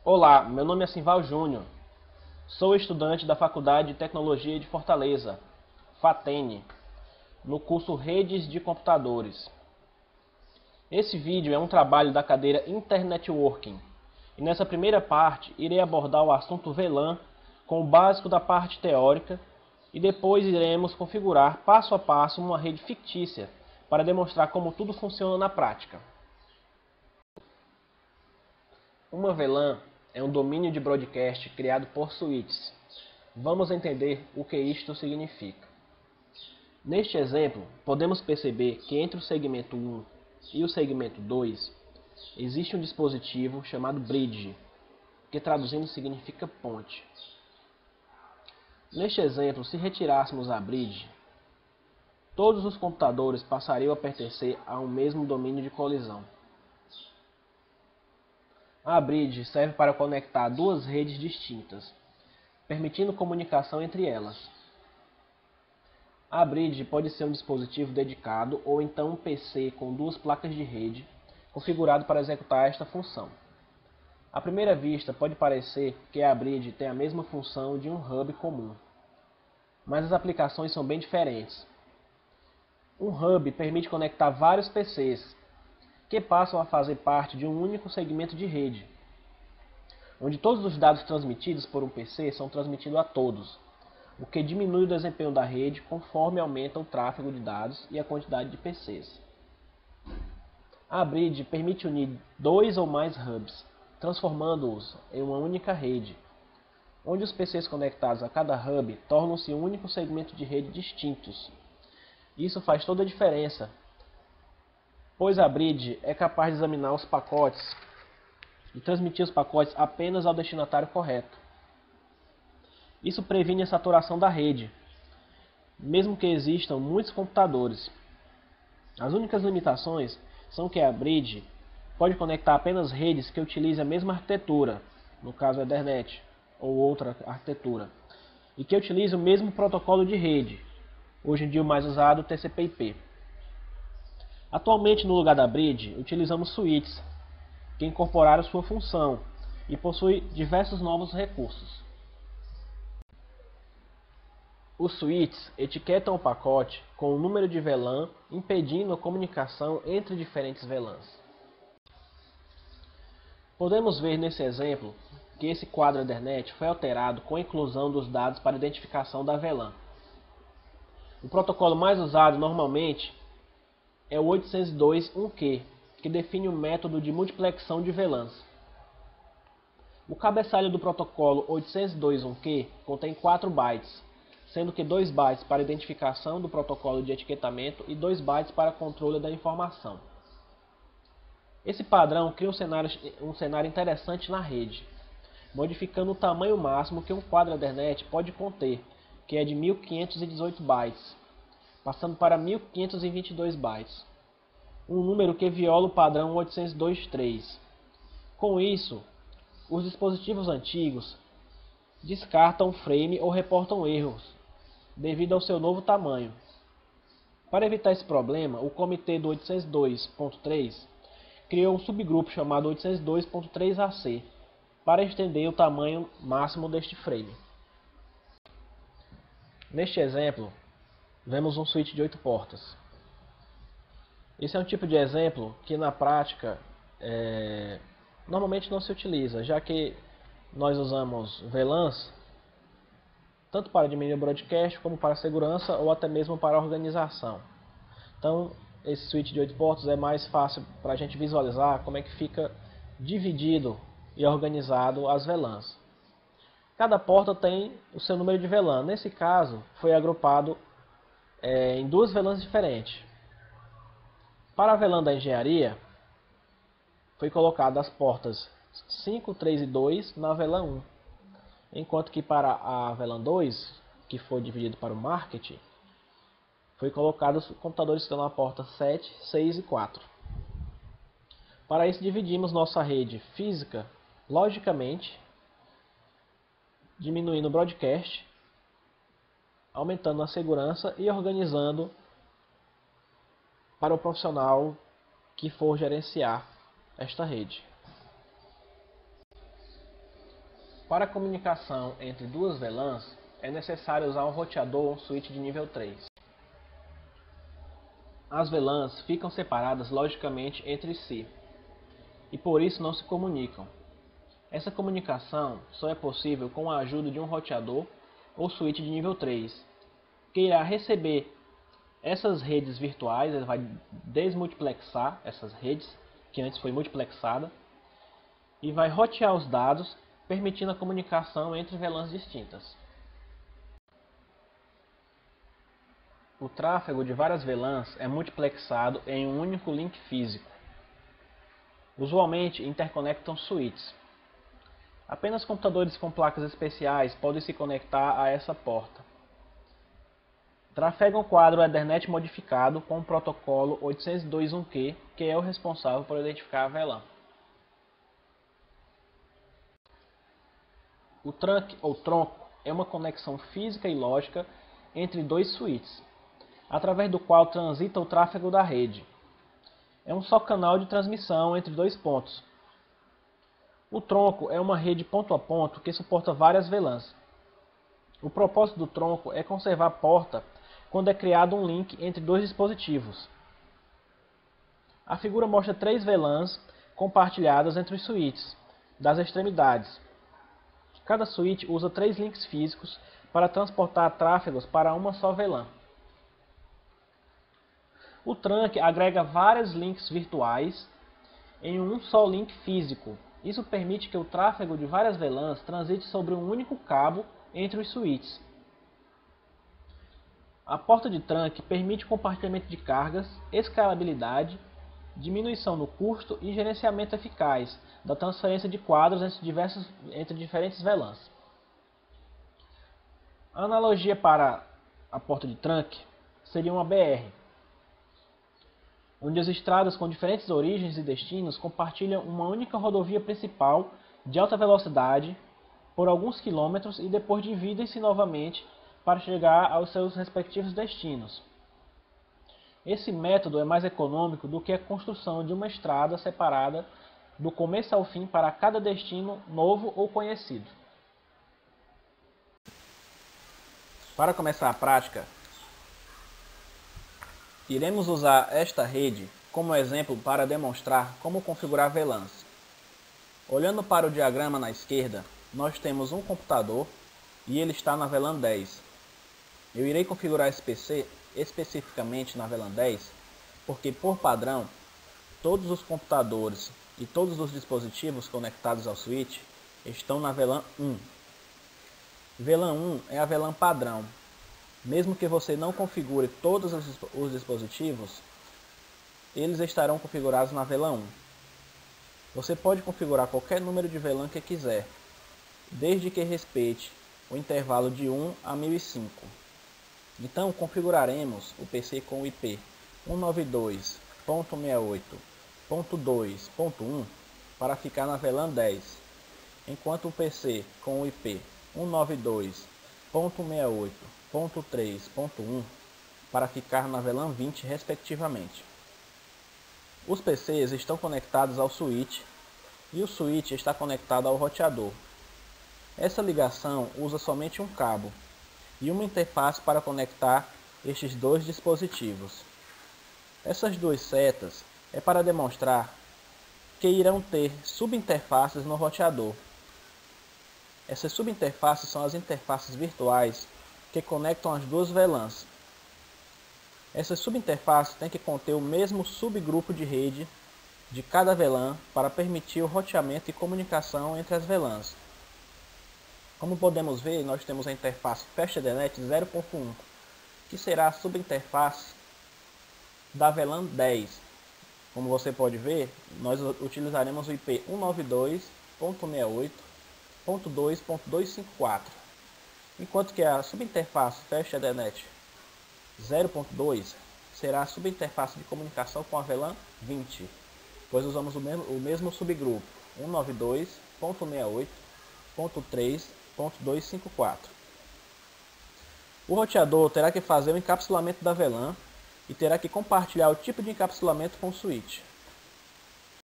Olá, meu nome é Simval Júnior. Sou estudante da Faculdade de Tecnologia de Fortaleza, FATEN, no curso Redes de Computadores. Esse vídeo é um trabalho da cadeira Internetworking, e nessa primeira parte irei abordar o assunto VLAN com o básico da parte teórica e depois iremos configurar passo a passo uma rede fictícia para demonstrar como tudo funciona na prática. Uma VLAN é um domínio de broadcast criado por switches. Vamos entender o que isto significa. Neste exemplo, podemos perceber que entre o segmento 1 e o segmento 2 existe um dispositivo chamado bridge, que traduzindo significa ponte. Neste exemplo, se retirássemos a bridge, todos os computadores passariam a pertencer a um mesmo domínio de colisão. A bridge serve para conectar duas redes distintas, permitindo comunicação entre elas. A bridge pode ser um dispositivo dedicado ou então um PC com duas placas de rede, configurado para executar esta função. À primeira vista, pode parecer que a bridge tem a mesma função de um hub comum, mas as aplicações são bem diferentes. Um hub permite conectar vários PCs, que passam a fazer parte de um único segmento de rede, onde todos os dados transmitidos por um PC são transmitidos a todos, o que diminui o desempenho da rede conforme aumenta o tráfego de dados e a quantidade de PCs. A bridge permite unir dois ou mais hubs, transformando-os em uma única rede, onde os PCs conectados a cada hub tornam-se um único segmento de rede distintos. Isso faz toda a diferença, pois a bridge é capaz de examinar os pacotes e transmitir os pacotes apenas ao destinatário correto. Isso previne a saturação da rede, mesmo que existam muitos computadores. As únicas limitações são que a bridge pode conectar apenas redes que utilizem a mesma arquitetura, no caso a Ethernet ou outra arquitetura, e que utilizem o mesmo protocolo de rede, hoje em dia o mais usado, o TCP/IP. Atualmente, no lugar da bridge, utilizamos switches, que incorporaram sua função e possui diversos novos recursos. Os switches etiquetam o pacote com o número de VLAN, impedindo a comunicação entre diferentes VLANs. Podemos ver nesse exemplo que esse quadro Ethernet foi alterado com a inclusão dos dados para identificação da VLAN. O protocolo mais usado normalmente é o 802.1q, que define o método de multiplexão de VLANs. O cabeçalho do protocolo 802.1q contém 4 bytes, sendo que 2 bytes para identificação do protocolo de etiquetamento e 2 bytes para controle da informação. Esse padrão cria um cenário interessante na rede, modificando o tamanho máximo que um quadro Ethernet pode conter, que é de 1518 bytes, passando para 1522 bytes, um número que viola o padrão 802.3. Com isso, os dispositivos antigos descartam frame ou reportam erros, devido ao seu novo tamanho. Para evitar esse problema, o comitê do 802.3 criou um subgrupo chamado 802.3ac para estender o tamanho máximo deste frame. Neste exemplo, vemos um switch de 8 portas. Esse é um tipo de exemplo que na prática normalmente não se utiliza, já que nós usamos VLANs tanto para diminuir o broadcast como para segurança ou até mesmo para organização. Então, esse switch de 8 portas é mais fácil para a gente visualizar como é que fica dividido e organizado as VLANs. Cada porta tem o seu número de VLAN. Nesse caso, foi agrupado em duas VLANs diferentes. Para a VLAN da engenharia, foi colocado as portas 5, 3 e 2 na VLAN 1. Enquanto que para a VLAN 2, que foi dividido para o marketing, foi colocado os computadores que estão na porta 7, 6 e 4. Para isso dividimos nossa rede física, logicamente, diminuindo o broadcast, aumentando a segurança e organizando para o profissional que for gerenciar esta rede. Para a comunicação entre duas VLANs, é necessário usar um roteador ou um switch de nível 3. As VLANs ficam separadas logicamente entre si, e por isso não se comunicam. Essa comunicação só é possível com a ajuda de um roteador ou switch de nível 3, que irá receber essas redes virtuais, ele vai desmultiplexar essas redes, que antes foi multiplexada, e vai rotear os dados, permitindo a comunicação entre VLANs distintas. O tráfego de várias VLANs é multiplexado em um único link físico. Usualmente interconectam switches. Apenas computadores com placas especiais podem se conectar a essa porta. Trafegam quadro Ethernet modificado com o protocolo 802.1q, que é o responsável por identificar a VLAN. O trunk ou tronco é uma conexão física e lógica entre dois switches, através do qual transita o tráfego da rede. É um só canal de transmissão entre dois pontos. O tronco é uma rede ponto a ponto que suporta várias VLANs. O propósito do tronco é conservar a porta quando é criado um link entre dois dispositivos. A figura mostra 3 VLANs compartilhadas entre os switches das extremidades. Cada switch usa 3 links físicos para transportar tráfegos para uma só VLAN. O trunk agrega vários links virtuais em um só link físico. Isso permite que o tráfego de várias VLANs transite sobre um único cabo entre os switches. A porta de trunk permite compartilhamento de cargas, escalabilidade, diminuição no custo e gerenciamento eficaz da transferência de quadros entre diferentes VLANs. A analogia para a porta de trunk seria uma BR, onde as estradas com diferentes origens e destinos compartilham uma única rodovia principal de alta velocidade por alguns quilômetros e depois dividem-se novamente para chegar aos seus respectivos destinos. Esse método é mais econômico do que a construção de uma estrada separada do começo ao fim para cada destino novo ou conhecido. Para começar a prática, iremos usar esta rede como exemplo para demonstrar como configurar VLANs. Olhando para o diagrama na esquerda, nós temos um computador e ele está na VLAN 10. Eu irei configurar esse PC especificamente na VLAN 10 porque, por padrão, todos os computadores e todos os dispositivos conectados ao switch estão na VLAN 1. VLAN 1 é a VLAN padrão. Mesmo que você não configure todos os dispositivos, eles estarão configurados na VLAN 1. Você pode configurar qualquer número de VLAN que quiser, desde que respeite o intervalo de 1 a 1005. Então configuraremos o PC com o IP 192.68.2.1 para ficar na VLAN 10, enquanto o PC com o IP 192.68.3.1 para ficar na VLAN 20 respectivamente. Os PCs estão conectados ao switch e o switch está conectado ao roteador. Essa ligação usa somente um cabo e uma interface para conectar estes dois dispositivos. Essas duas setas é para demonstrar que irão ter subinterfaces no roteador. Essas subinterfaces são as interfaces virtuais que conectam as duas VLANs. Essas subinterfaces têm que conter o mesmo subgrupo de rede de cada VLAN para permitir o roteamento e comunicação entre as VLANs. Como podemos ver, nós temos a interface Fast Ethernet 0.1, que será a subinterface da VLAN 10. Como você pode ver, nós utilizaremos o IP 192.68.2.254, enquanto que a subinterface Fast Ethernet 0.2 será a subinterface de comunicação com a VLAN 20, pois usamos o mesmo subgrupo 192.68.3.254. O roteador terá que fazer o encapsulamento da VLAN e terá que compartilhar o tipo de encapsulamento com o switch.